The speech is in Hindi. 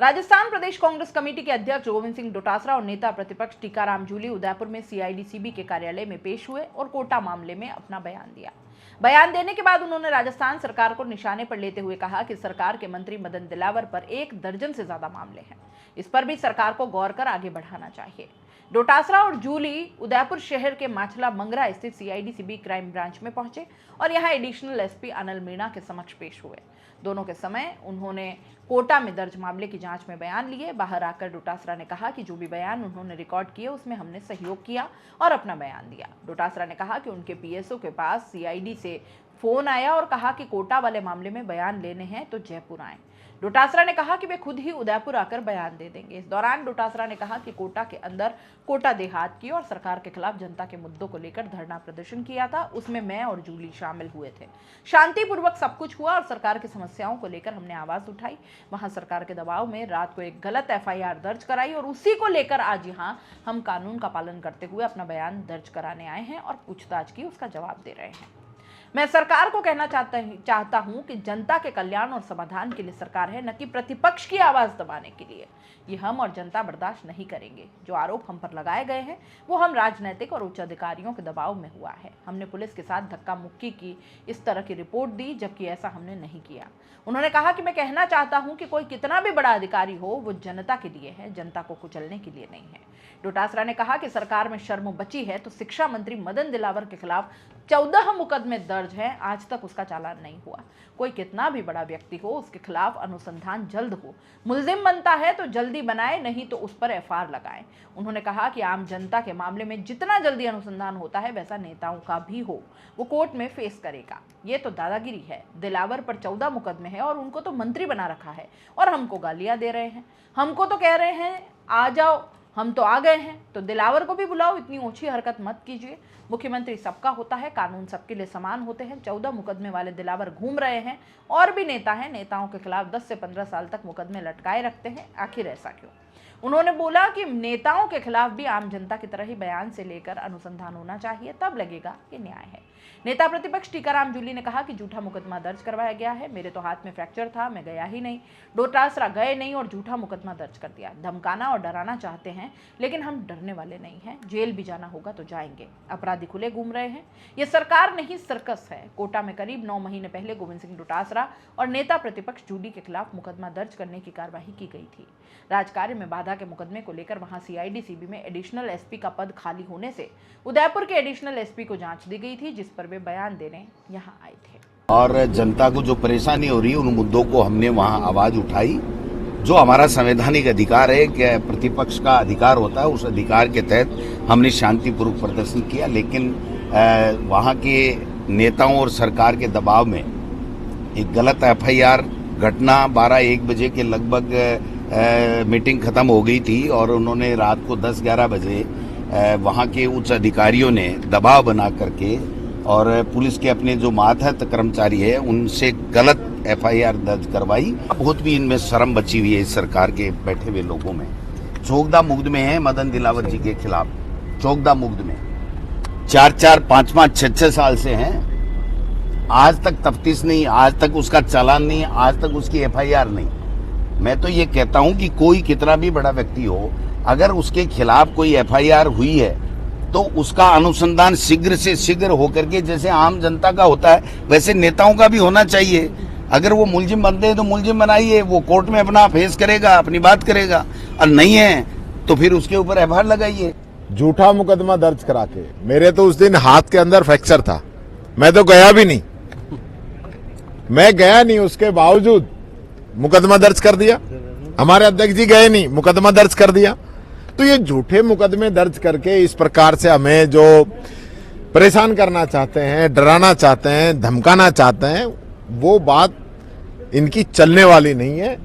राजस्थान प्रदेश कांग्रेस कमेटी के अध्यक्ष गोविंद सिंह डोटासरा और नेता प्रतिपक्ष टीकाराम जूली उदयपुर में सीआईडी-सीबी के कार्यालय में पेश हुए और कोटा मामले में अपना बयान दिया। बयान देने के बाद उन्होंने राजस्थान सरकार को निशाने पर लेते हुए कहा कि सरकार के मंत्री मदन दिलावर पर 1 दर्जन से ज्यादा मामले हैं, इस पर भी सरकार को गौर कर आगे बढ़ाना चाहिए। डोटासरा और जूली उदयपुर शहर के माछला मंगरा स्थित सीआईडी-सीबी क्राइम ब्रांच में पहुंचे और यहां एडिशनल एसपी अनिल मीणा के समक्ष पेश हुए। दोनों के समय उन्होंने कोटा में दर्ज मामले की जांच में बयान लिए। बाहर आकर डोटासरा ने कहा कि जो भी बयान उन्होंने रिकॉर्ड किए उसमें हमने सहयोग किया और अपना बयान दिया। डोटासरा ने कहा कि उनके पीएसओ के पास सीआईडी से फोन आया और कहा कि कोटा वाले मामले में बयान लेने हैं तो जयपुर आएं। डोटासरा ने कहा कि वे खुद ही उदयपुर आकर बयान दे देंगे। इस दौरान डोटासरा ने कहा कि कोटा के अंदर कोटा देहात की और सरकार के खिलाफ जनता के मुद्दों को लेकर धरना प्रदर्शन किया था, उसमें मैं और जूली शामिल हुए थे। शांतिपूर्वक सब कुछ हुआ और सरकार की समस्याओं को लेकर हमने आवाज उठाई। वहां सरकार के दबाव में रात को एक गलत एफआईआर दर्ज कराई और उसी को लेकर आज यहां हम कानून का पालन करते हुए अपना बयान दर्ज कराने आए हैं और पूछताछ की उसका जवाब दे रहे हैं। मैं सरकार को कहना चाहता हूं कि जनता के कल्याण और समाधान के लिए सरकार है, न कि प्रतिपक्ष की आवाज दबाने के लिए। ये हम और जनता बर्दाश्त नहीं करेंगे। जो आरोप हम पर लगाए गए हैं वो हम राजनीतिक और उच्च अधिकारियों के दबाव में हुआ है। हमने पुलिस के साथ धक्का मुक्की की इस तरह की रिपोर्ट दी, जबकि ऐसा हमने नहीं किया। उन्होंने कहा कि मैं कहना चाहता हूं कि कोई कितना भी बड़ा अधिकारी हो वो जनता के लिए है, जनता को कुचलने के लिए नहीं है। डोटासरा ने कहा कि सरकार में शर्म बची है तो शिक्षा मंत्री मदन दिलावर के खिलाफ 14 मुकदमे दर्ज हैं, आज तक उसका चालान नहीं हुआ। कोई कितना भी बड़ा व्यक्ति हो उसके खिलाफ अनुसंधान जल्द हो। मुलजिम बनता है तो जल्दी बनाए, नहीं तो उस पर एफआईआर लगाएं। उन्होंने कहा कि आम जनता के मामले में जितना जल्दी अनुसंधान होता है वैसा नेताओं का भी हो, वो कोर्ट में फेस करेगा। ये तो दादागिरी है। दिलावर पर 14 मुकदमे हैं और उनको तो मंत्री बना रखा है और हमको गालियां दे रहे हैं। हमको तो कह रहे हैं आ जाओ, हम तो आ गए हैं, तो दिलावर को भी बुलाओ। इतनी ओछी हरकत मत कीजिए। मुख्यमंत्री सबका होता है, कानून सबके लिए समान होते हैं। 14 मुकदमे वाले दिलावर घूम रहे हैं और भी नेता हैं, नेताओं के खिलाफ 10 से 15 साल तक मुकदमे लटकाए रखते हैं। आखिर ऐसा क्यों? उन्होंने बोला कि नेताओं के खिलाफ भी आम जनता की तरह ही बयान से लेकर अनुसंधान होना चाहिए, तब लगेगा कि न्याय है। नेता प्रतिपक्ष टीकाराम जूली ने कहा कि झूठा मुकदमा दर्ज करवाया गया है। मेरे तो हाथ में फ्रैक्चर था, मैं गया ही नहीं। डोटासरा गए नहीं और झूठा मुकदमा दर्ज कर दिया। धमकाना और डराना चाहते हैं, लेकिन हम डरने वाले नहीं हैं। जेल भी जाना होगा तो जाएंगे। अपराधी खुले घूम रहे हैं। ये सरकार नहीं सर्कस है। कोटा में करीब 9 महीने पहले गोविंद सिंह डोटासरा और नेता प्रतिपक्ष जूली के खिलाफ मुकदमा दर्ज करने की कार्रवाई की गई थी। राजकार्य में बाधा के मुकदमे को लेकर वहां सीआईडी-सीबी में एडिशनल एसपी का पद खाली होने से उदयपुर के एडिशनल एसपी को जांच दी गई थी, जिस पर वे बयान देने यहां आए थे। और जनता को जो परेशानी हो रही है उन मुद्दों को हमने वहां आवाज उठाई। जो हमारा संवैधानिक अधिकार है कि प्रतिपक्ष का अधिकार होता है, उस अधिकार के तहत हमने शांतिपूर्वक प्रदर्शन किया। लेकिन वहां के नेताओं और सरकार के दबाव में एक गलत एफआईआर घटना 12-1 बजे के लगभग मीटिंग खत्म हो गई थी और उन्होंने रात को 10-11 बजे वहां के उच्च अधिकारियों ने दबाव बना करके और पुलिस के अपने जो मातहत कर्मचारी है उनसे गलत एफआईआर दर्ज करवाई। बहुत भी इनमें शर्म बची हुई है इस सरकार के बैठे हुए लोगों में। चौकदा मुकदमे हैं मदन दिलावर जी के खिलाफ, चौकदा मुकदमे 4-4, 5-5, 6-6 साल से हैं। आज तक तफ्तीश नहीं, आज तक उसका चालान नहीं, आज तक उसकी एफआईआर नहीं। मैं तो ये कहता हूं कि कोई कितना भी बड़ा व्यक्ति हो, अगर उसके खिलाफ कोई एफआईआर हुई है तो उसका अनुसंधान शीघ्र से शीघ्र होकर के, जैसे आम जनता का होता है वैसे नेताओं का भी होना चाहिए। अगर वो मुलजिम बनते हैं तो मुलजिम बनाइए, वो कोर्ट में अपना फेस करेगा, अपनी बात करेगा, और नहीं है तो फिर उसके ऊपर एफआईआर लगाइए। झूठा मुकदमा दर्ज करा के, मेरे तो उस दिन हाथ के अंदर फ्रैक्चर था, मैं तो गया भी नहीं, मैं गया नहीं, उसके बावजूद मुकदमा दर्ज कर दिया। हमारे अध्यक्ष जी गए नहीं, मुकदमा दर्ज कर दिया। तो ये झूठे मुकदमे दर्ज करके इस प्रकार से हमें जो परेशान करना चाहते हैं, डराना चाहते हैं, धमकाना चाहते हैं, वो बात इनकी चलने वाली नहीं है।